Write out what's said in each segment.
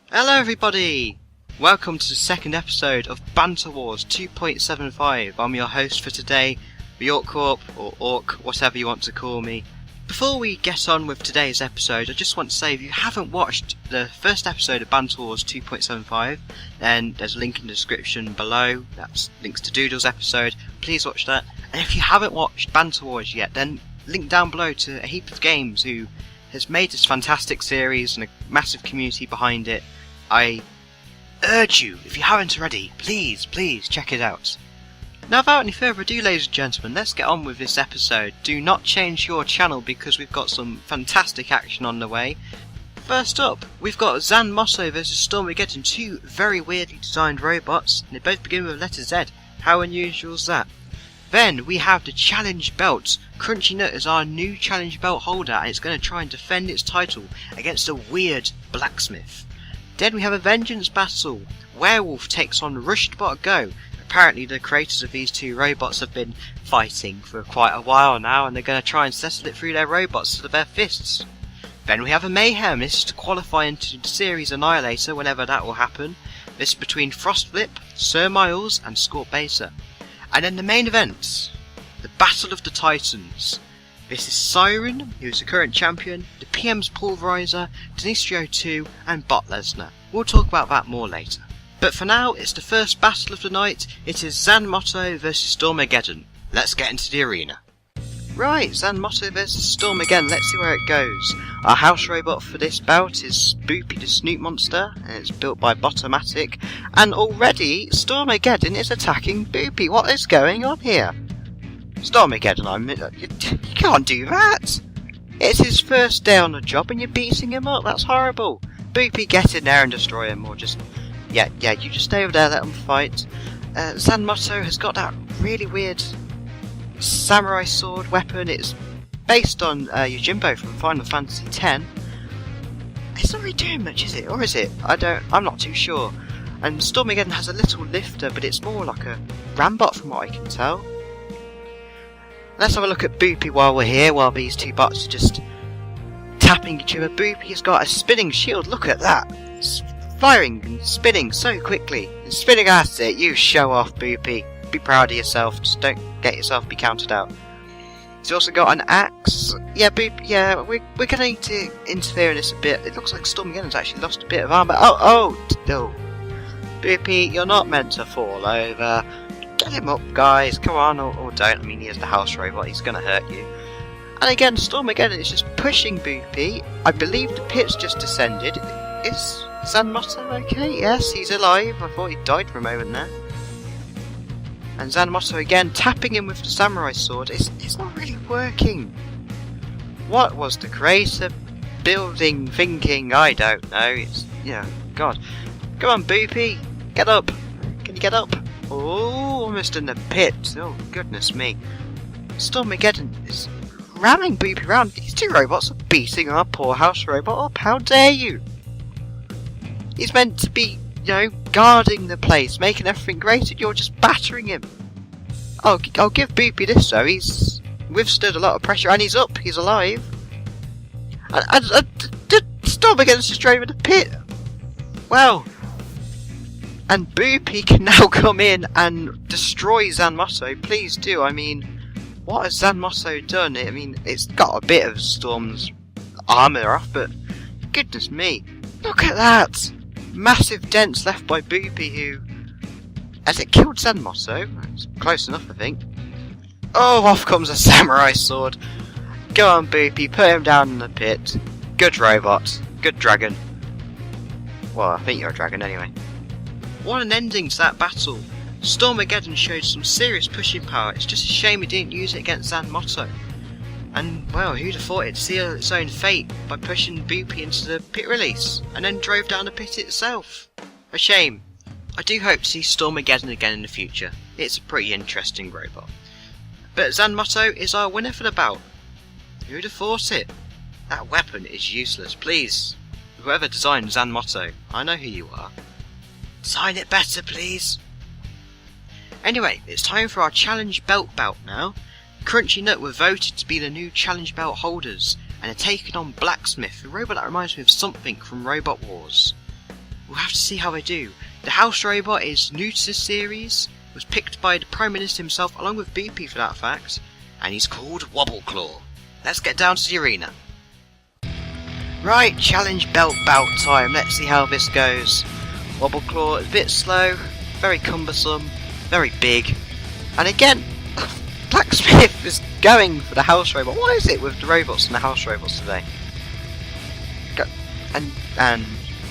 Hello everybody! Welcome to the second episode of Banter Wars 2.75. I'm your host for today, TheOrcCorp, or Orc, whatever you want to call me. Before we get on with today's episode, I just want to say if you haven't watched the first episode of Banter Wars 2.75, then there's a link in the description below. That's links to Doodle's episode. Please watch that. And if you haven't watched Banter Wars yet, then link down below to a heap of games who has made this fantastic series and a massive community behind it. I urge you, if you haven't already, please check it out. Now without any further ado, ladies and gentlemen, let's get on with this episode. Do not change your channel because we've got some fantastic action on the way. First up, we've got Zan Motto vs Stormageddon, two very weirdly designed robots, and they both begin with the letter Z. How unusual is that? Then we have the Challenge Belt. Crunchy Nut is our new Challenge Belt holder, and it's going to try and defend its title against a weird blacksmith. Then we have a Vengeance Battle. Werewolf takes on Rushdbot Go. Apparently the creators of these two robots have been fighting for quite a while now, and they're going to try and settle it through their robots to their fists. Then we have a Mayhem. This is to qualify into the Series Annihilator whenever that will happen. This is between Frostflip, Sir Miles and Scorpacer. And then the main event, the Battle of the Titans. This is Siren, who's the current champion, the PM's Pulverizer, Denistrio 2 and Bot Lesnar. We'll talk about that more later. But for now, it's the first battle of the night. It is Zan Motto vs Stormageddon. Let's get into the arena. Right, Zan Motto vs Stormageddon, let's see where it goes. Our house robot for this bout is Boopy the Snoot Monster, and it's built by Botomatic. And already, Stormageddon is attacking Boopy. What is going on here? Stormageddon, you can't do that! It's his first day on the job and you're beating him up, that's horrible! Boopy, get in there and destroy him, or just... Yeah, you just stay over there, let him fight. Zan Motto has got that really weird samurai sword weapon. It's based on Yojimbo from Final Fantasy X. It's not really doing much, is it? Or is it? I'm not too sure. And Stormageddon has a little lifter, but it's more like a Rambot from what I can tell. Let's have a look at Boopy while we're here, while these two bots are just tapping each other. Boopy's got a spinning shield, look at that! It's firing and spinning so quickly. And spinning at it, you show off, Boopy. Be proud of yourself, just don't get yourself be counted out. He's also got an axe. Yeah, Boopy, yeah, we're gonna need to interfere in this a bit. It looks like Stormageddon's actually lost a bit of armor. Oh! Boopy, you're not meant to fall over. Get him up, guys, come on, or don't. I mean, he is the house robot, he's gonna hurt you. And again, Stormageddon is just pushing Boopy. I believe the pit's just descended. Is Zan Motto okay? Yes, he's alive. I thought he died for a moment there. And Zan Motto again, tapping him with the samurai sword. It's not really working. What was the creator thinking? I don't know. God. Come on, Boopy, get up. Can you get up? Oh, almost in the pit. Oh, goodness me. Stormageddon is ramming Boopy around. These two robots are beating our poor house robot up. How dare you? He's meant to be, guarding the place, making everything great, and you're just battering him. I'll give Boopy this though. He's withstood a lot of pressure, and he's up. He's alive. And Stormageddon's just drove in the pit. Well... And Boopy can now come in and destroy Zan Motto. Please do. I mean, what has Zan Motto done? I mean, it's got a bit of Storm's armour off, but goodness me. Look at that! Massive dents left by Boopy, who... Has it killed Zan Motto? It's close enough, I think. Oh, off comes a samurai sword. Go on, Boopy, put him down in the pit. Good robot. Good dragon. Well, I think you're a dragon anyway. What an ending to that battle. Stormageddon showed some serious pushing power. It's just a shame he didn't use it against Zan Motto. And, well, who'd have thought it'd seal its own fate by pushing Boopy into the pit release, and then drove down the pit itself. A shame. I do hope to see Stormageddon again in the future. It's a pretty interesting robot. But Zan Motto is our winner for the bout. Who'd have thought it? That weapon is useless. Please, whoever designed Zan Motto, I know who you are. Design it better, please. Anyway, it's time for our Challenge Belt bout now. Crunchy Nut were voted to be the new Challenge Belt holders, and are taking on Blacksmith, a robot that reminds me of something from Robot Wars. we'll have to see how they do. The house robot is new to this series, was picked by the Prime Minister himself, along with BP for that fact, and he's called Wobbleclaw. Let's get down to the arena. Right, challenge belt bout time. Let's see how this goes. Wobbleclaw is a bit slow, very cumbersome, very big, and again, Blacksmith is going for the house robot. What is it with the robots and the house robots today? And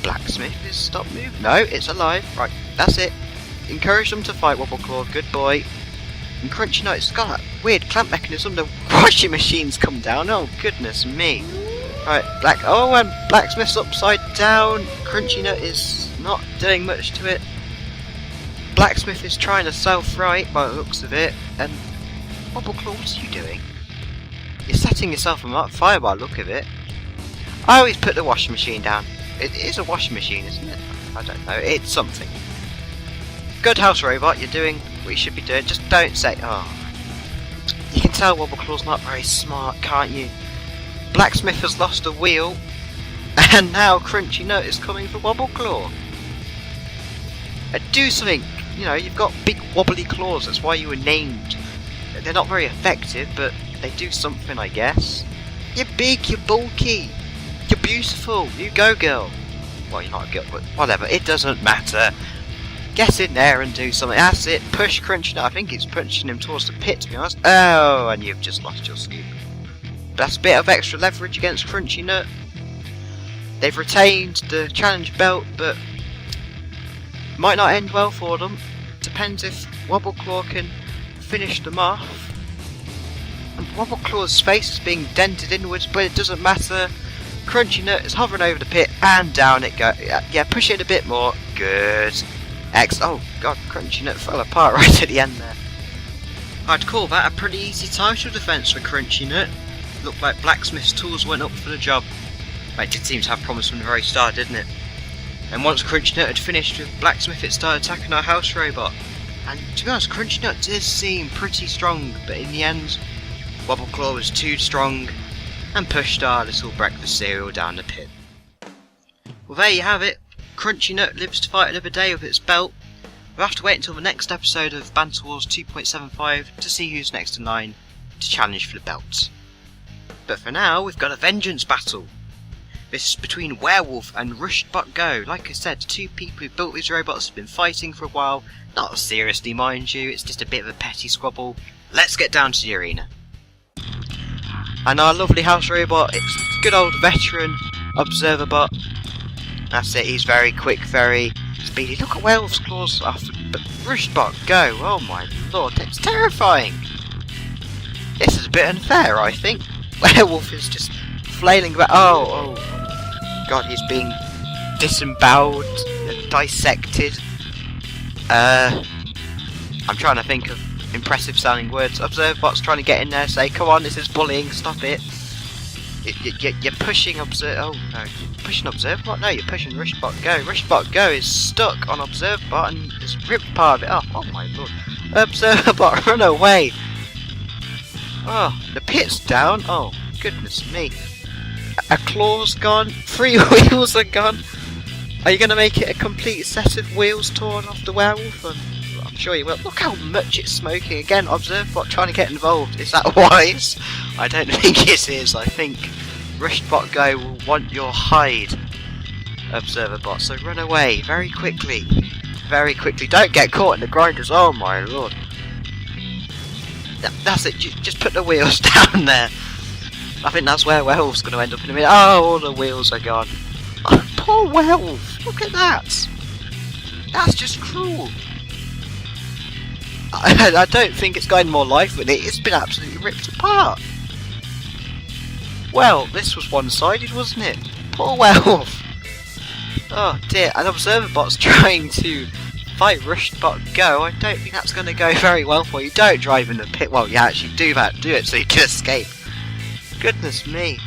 Blacksmith is stopped moving. No, it's alive. Right, that's it. Encourage them to fight, Wobbleclaw. Good boy. And Crunchy Nut's got that weird clamp mechanism. The washing machine's come down. Oh goodness me. Right, and Blacksmith's upside down. Crunchy Nut is not doing much to it. Blacksmith is trying to self-right by the looks of it. And Wobbleclaw, what are you doing? You're setting yourself on fire by the look of it. Oh, he's put the washing machine down. It is a washing machine, isn't it? I don't know. It's something. Good house robot, you're doing what you should be doing. Just don't say, oh. You can tell Wobbleclaw's not very smart, can't you? Blacksmith has lost a wheel, and now Crunchy Nut is coming for Wobbleclaw. Do something. You know, you've got big wobbly claws, that's why you were named. They're not very effective, but they do something, I guess. You're big, you're bulky, you're beautiful, you go girl. Well, you're not a girl, but whatever, it doesn't matter. Get in there and do something. That's it, push Crunchy Nut. I think it's pushing him towards the pit, to be honest. Oh, and you've just lost your scoop. That's a bit of extra leverage against Crunchy Nut. They've retained the challenge belt, but might not end well for them. Depends if Wobbleclaw can finish them off. And Wobbleclaw's face is being dented inwards, but it doesn't matter. Crunchy Nut is hovering over the pit, and down it goes. Yeah, push it a bit more. Good. Oh god, Crunchy Nut fell apart right at the end there. I'd call that a pretty easy title defence for Crunchy Nut. Looked like Blacksmith's tools went up for the job. It did seem to have promise from the very start, didn't it? And once Crunchy Nut had finished with Blacksmith, it started attacking our house robot. And to be honest, Crunchy Nut did seem pretty strong, but in the end, Wobbleclaw was too strong and pushed our little breakfast cereal down the pit. Well, there you have it. Crunchy Nut lives to fight another day with its belt. We'll have to wait until the next episode of Banter Wars 2.75 to see who's next in line to challenge for the belts. But for now, we've got a vengeance battle. This is between Werewolf and Rushed Go. Like I said, the two people who built these robots have been fighting for a while. Not seriously, mind you, it's just a bit of a petty squabble. Let's get down to the arena. And our lovely house robot, it's good old veteran Observer Bot. That's it, he's very quick, very speedy. Look at Werewolf's claws off, but Rushed Go, oh my lord, that's terrifying. This is a bit unfair, I think. Werewolf is just flailing about. Oh god, he's being disemboweled and dissected. I'm trying to think of impressive sounding words. Observerbot's trying to get in there, say, come on, this is bullying, stop it. You're pushing Oh no, you're pushing Observerbot? No, you're pushing Rushbot Go. Rushbot Go is stuck on Observerbot and just ripped part of it off. Oh my lord. Observerbot, run away! Oh, the pit's down. Oh, goodness me. A claw's gone. 3 wheels are gone. Are you going to make it a complete set of wheels torn off the werewolf? I'm sure you will. Look how much it's smoking. Again, Observerbot trying to get involved. Is that wise? I don't think it is. I think Rushbot Go will want your hide, Observerbot. So run away very quickly. Very quickly. Don't get caught in the grinders. Oh my lord. That's it, just put the wheels down there. I think that's where Werewolf's going to end up in a minute. Oh, all the wheels are gone. Oh, poor Werewolf, look at that. That's just cruel. I don't think it's got any more life with it. It's been absolutely ripped apart. Well, this was one-sided, wasn't it? Poor Werewolf. Oh dear, and Observerbot's trying to fight Rushbot Go. I don't think that's going to go very well for you. Don't drive in the pit. Well, you actually do it so you can escape. Goodness me.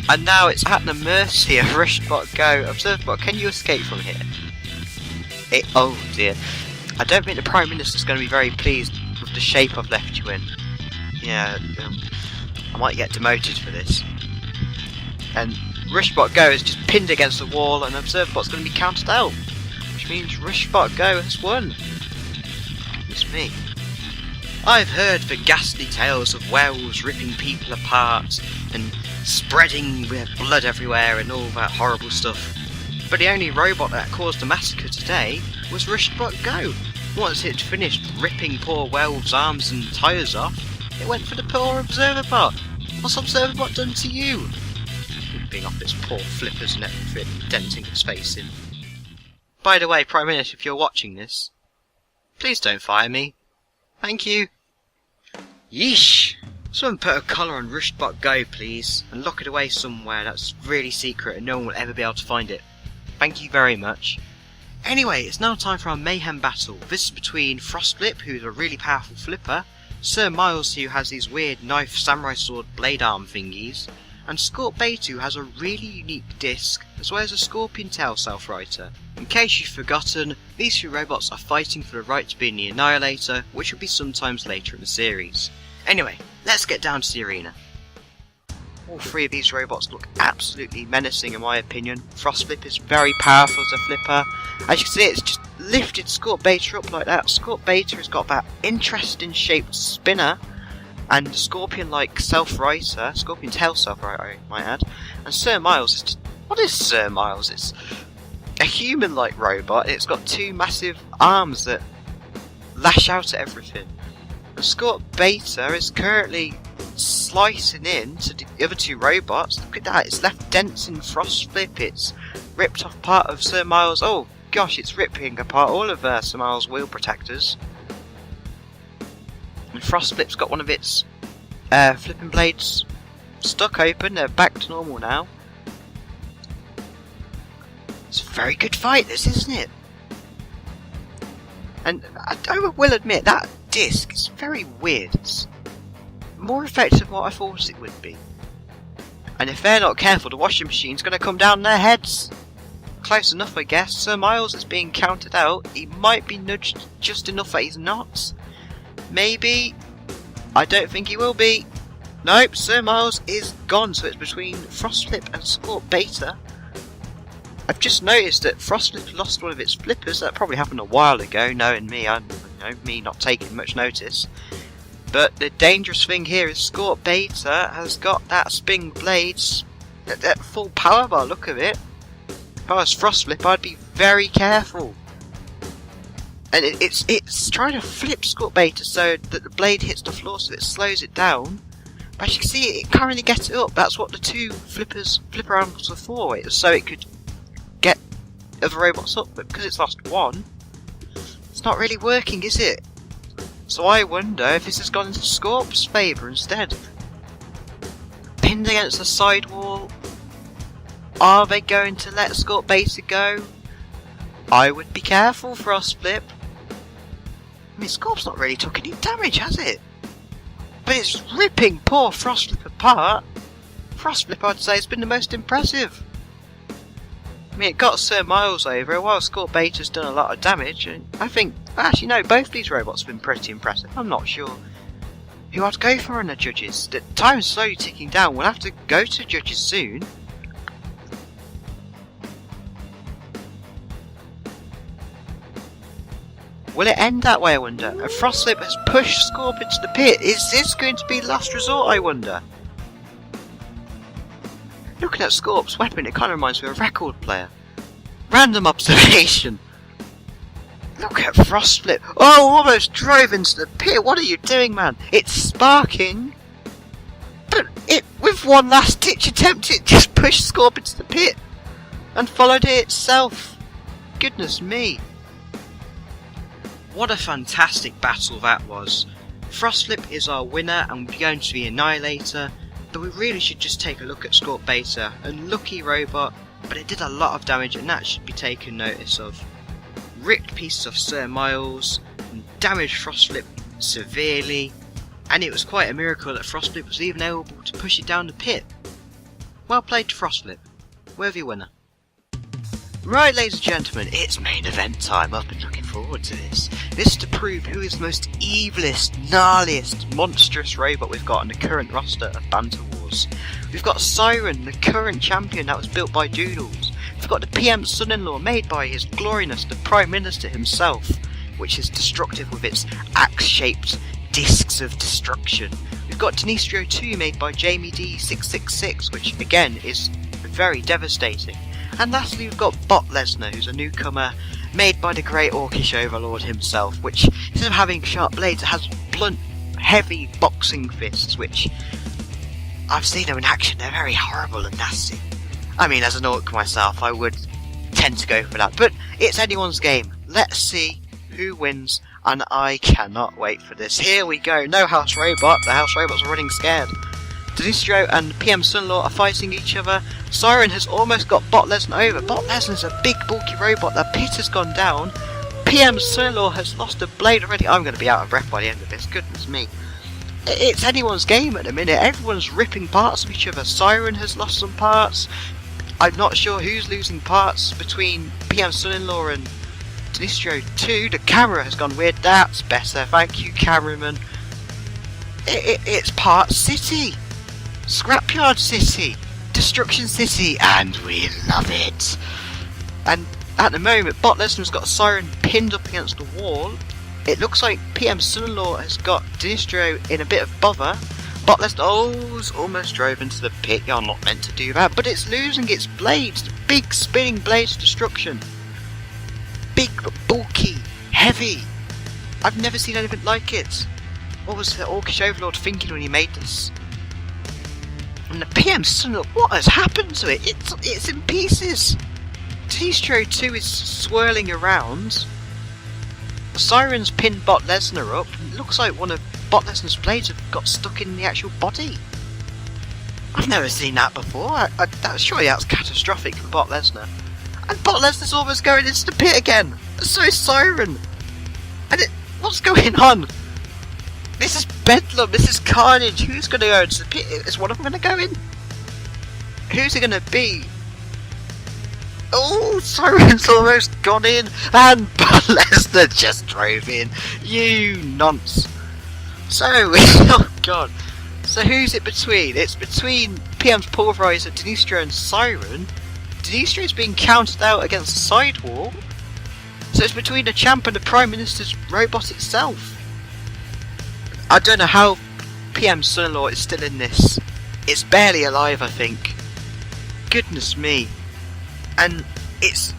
And now it's at the mercy of Rushbot Go. Observerbot, can you escape from here? Oh dear. I don't think the Prime Minister's going to be very pleased with the shape I've left you in. Yeah, I might get demoted for this. And Rushbot Go is just pinned against the wall and Observerbot's going to be counted out. Which means Rushbot Go has won. It's me. I've heard the ghastly tales of werewolves ripping people apart and spreading with blood everywhere and all that horrible stuff. But the only robot that caused the massacre today was Rushbot Go. Once it finished ripping poor werewolves' arms and tyres off, it went for the poor Observerbot. What's Observerbot done to you? Ripping off its poor flippers and everything, denting its face in. By the way, Prime Minister, if you're watching this, please don't fire me. Thank you. Yeesh! Someone put a collar on Rushbot Go, please, and lock it away somewhere that's really secret and no one will ever be able to find it. Thank you very much. Anyway, it's now time for our Mayhem Battle. This is between Frostflip, who's a really powerful flipper, Sir Miles, who has these weird knife samurai sword blade arm thingies, and Scorp who has a really unique disc, as well as a scorpion tail self-writer. In case you've forgotten, these two robots are fighting for the right to be in the Annihilator, which will be sometimes later in the series. Anyway, let's get down to the arena. All three of these robots look absolutely menacing in my opinion. Frostflip is very powerful as a flipper. As you can see, it's just lifted Scorp up like that. Scorp has got that interesting shaped spinner and a scorpion-like self-writer, scorpion tail self-writer I might add. And Sir Miles is just... what is Sir Miles? It's a human-like robot. It's got two massive arms that lash out at everything. And Scorp is currently slicing into the other two robots. Look at that, it's left dents in Frostflip, it's ripped off part of Sir Miles. Oh gosh, it's ripping apart all of Sir Miles' wheel protectors. And Frostflip's got one of its flipping blades stuck open, they're back to normal now. It's a very good fight this, isn't it? And I will admit, that disc is very weird. It's more effective than what I thought it would be. And if they're not careful, the washing machine's going to come down their heads. Close enough, I guess. Sir Miles is being counted out. He might be nudged just enough that he's not. Maybe. I don't think he will be. Nope, Sir Miles is gone, so it's between Frostflip and Scorp. I've just noticed that Frostflip lost one of its flippers. That probably happened a while ago, knowing me. Me not taking much notice. But the dangerous thing here is Scorp has got that spin blades at full power by the look of it. If I was Frostflip, I'd be very careful. And it's trying to flip Scorp so that the blade hits the floor so it slows it down. But as you can see, it can't really get it up. That's what the two flipper arms are for, so it could get other robots up. But because it's lost one, it's not really working, is it? So I wonder if this has gone into Scorp's favour instead. Pinned against the side wall. Are they going to let Scorp go? I would be careful, Frostflip. I mean, Scorp's not really took any damage, has it? But it's ripping poor Frostflip apart. Frostflip, I'd say, has been the most impressive. I mean, it got Sir Miles over, while Scorp has done a lot of damage, and I think, actually no, both these robots have been pretty impressive. I'm not sure who I'd go for in the judges. The time's slowly ticking down, we'll have to go to judges soon. Will it end that way, I wonder? And Frostflip has pushed Scorp into the pit. Is this going to be last resort, I wonder? Looking at Scorp's weapon, it kind of reminds me of a record player. Random observation. Look at Frostflip. Oh, almost drove into the pit. What are you doing, man? It's sparking. But with one last ditch attempt, it just pushed Scorp into the pit. And followed it itself. Goodness me. What a fantastic battle that was. Frostflip is our winner and we're going to the Annihilator. But we really should just take a look at Scorp a lucky robot, but it did a lot of damage and that should be taken notice of. Ripped pieces of Sir Miles, and damaged Frostflip severely, and it was quite a miracle that Frostflip was even able to push it down the pit. Well played to Frostflip, worthy winner. Right, ladies and gentlemen, it's main event time. I've been looking forward to this. This is to prove who is the most evilest, gnarliest, monstrous robot we've got on the current roster of Banter Wars. We've got Siren, the current champion that was built by Doodles. We've got the PM's son-in-law made by His Gloriness, the Prime Minister himself, which is destructive with its axe-shaped discs of destruction. We've got Dinistrio 2 made by Jamie D666, which again is very devastating. And lastly we've got Bot Lesnar, who's a newcomer made by the great Orcish Overlord himself, which instead of having sharp blades it has blunt, heavy boxing fists, which I've seen them in action. They're very horrible and nasty. I mean, as an orc myself I would tend to go for that, but it's anyone's game. Let's see who wins, and I cannot wait for this. Here we go. No house robot. The house robots are running scared. Dinistrio and PM Son-in-Law are fighting each other. Siren has almost got Bot Lesnar over. Bot Lesnar's a big bulky robot. The pit has gone down. PM Son-in-Law has lost a blade already. I'm going to be out of breath by the end of this. Goodness me. It's anyone's game at the minute. Everyone's ripping parts of each other. Siren has lost some parts. I'm not sure who's losing parts between PM Son-in-Law and Dinistrio 2. The camera has gone weird. That's better. Thank you, cameraman. It's Part City. Scrapyard City, Destruction City, and we love it. And at the moment, Bot Lesnar's got Siren pinned up against the wall. It looks like PM's son-in-law has got Dinistrio in a bit of bother. Bot Lesnar almost drove into the pit. You're not meant to do that, but it's losing its blades. The big spinning blades of destruction. Big but bulky, heavy. I've never seen anything like it. What was the Orcish Overlord thinking when he made this? And the PM son-in-law, what has happened to it? It's in pieces. Dinistrio 2 is swirling around. Siren's pinned Bot Lesnar up. It looks like one of Bot Lesnar's blades have got stuck in the actual body. I've never seen that before. Surely that's catastrophic for Bot Lesnar. And Bot Lesnar's almost going into the pit again. So is Siren. And what's going on? This is bedlam, this is carnage. Who's going to go into the pit? Is one of them going to go in? Who's it going to be? Oh, Siren's almost gone in, and Bot Lesnar just drove in. You nonce. So, oh god. So who's it between? It's between PM's Pulverizer, Dinistrio and Siren. Dinistrio's being counted out against the sidewall. So it's between the champ and the Prime Minister's robot itself. I don't know how PM's son-in-law is still in this. It's barely alive, I think. Goodness me. And it's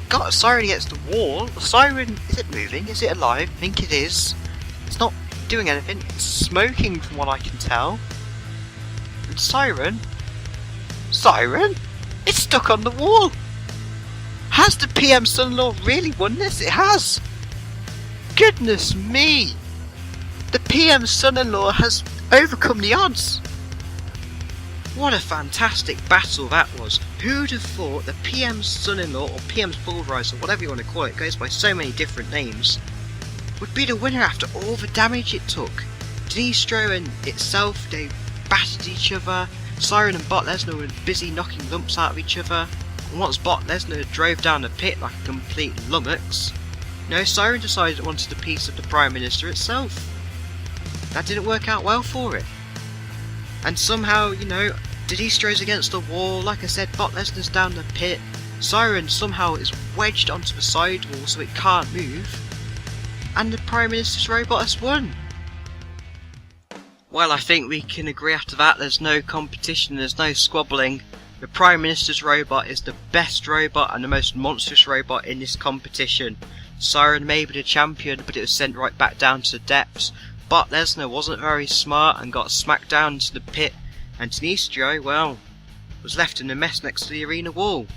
got a Siren against the wall. The Siren, is it moving? Is it alive? I think it is. It's not doing anything. It's smoking from what I can tell. And Siren? It's stuck on the wall. Has the PM son-in-law really won this? It has. Goodness me. The PM's son-in-law has overcome the odds. What a fantastic battle that was. Who'd have thought the PM's son-in-law, or PM's Pulverizer, whatever you want to call it, goes by so many different names, would be the winner after all the damage it took. Dinistrio and itself, they battered each other. Siren and Bot Lesnar were busy knocking lumps out of each other. And once Bot Lesnar drove down the pit like a complete lummox, Siren decided it wanted a piece of the Prime Minister itself. That didn't work out well for it. And somehow, Dinistrio's against the wall. Like I said, Bot Lesnar's down the pit. Siren somehow is wedged onto the sidewall so it can't move. And the Prime Minister's robot has won. Well, I think we can agree after that there's no competition, there's no squabbling. The Prime Minister's robot is the best robot and the most monstrous robot in this competition. Siren may be the champion, but it was sent right back down to the depths. Bot Lesnar wasn't very smart and got smacked down into the pit, and Dinistrio, well, was left in a mess next to the arena wall.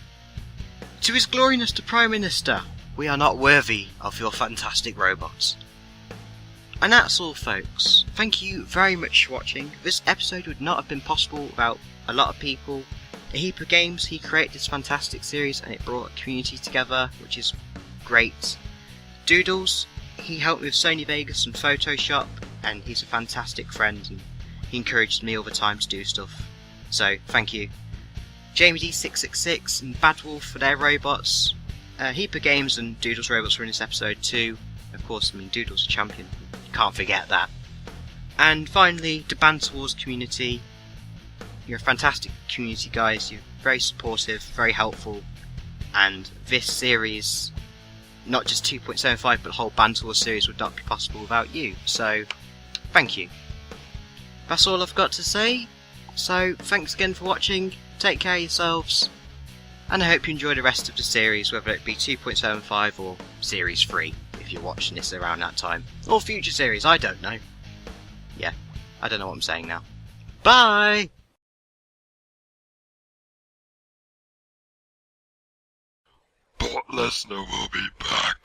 To His Gloriness the Prime Minister, we are not worthy of your fantastic robots. And that's all, folks. Thank you very much for watching. This episode would not have been possible without a lot of people. Aheapians, he created this fantastic series and it brought a community together, which is great. Doodles, he helped me with Sony Vegas and Photoshop, and he's a fantastic friend and he encourages me all the time to do stuff. So, thank you. Jamie D666 and Bad Wolf for their robots. Heap Games and Doodle's robots were in this episode too. Of course, I mean, Doodle's a champion. You can't forget that. And finally, the Banter Wars community. You're a fantastic community, guys. You're very supportive, very helpful. And this series, not just 2.75, but the whole Banter Wars series would not be possible without you. So, thank you. That's all I've got to say. So, thanks again for watching. Take care of yourselves. And I hope you enjoy the rest of the series, whether it be 2.75 or Series 3, if you're watching this around that time. Or future series, I don't know. Yeah, I don't know what I'm saying now. Bye! But Lesnar will be back.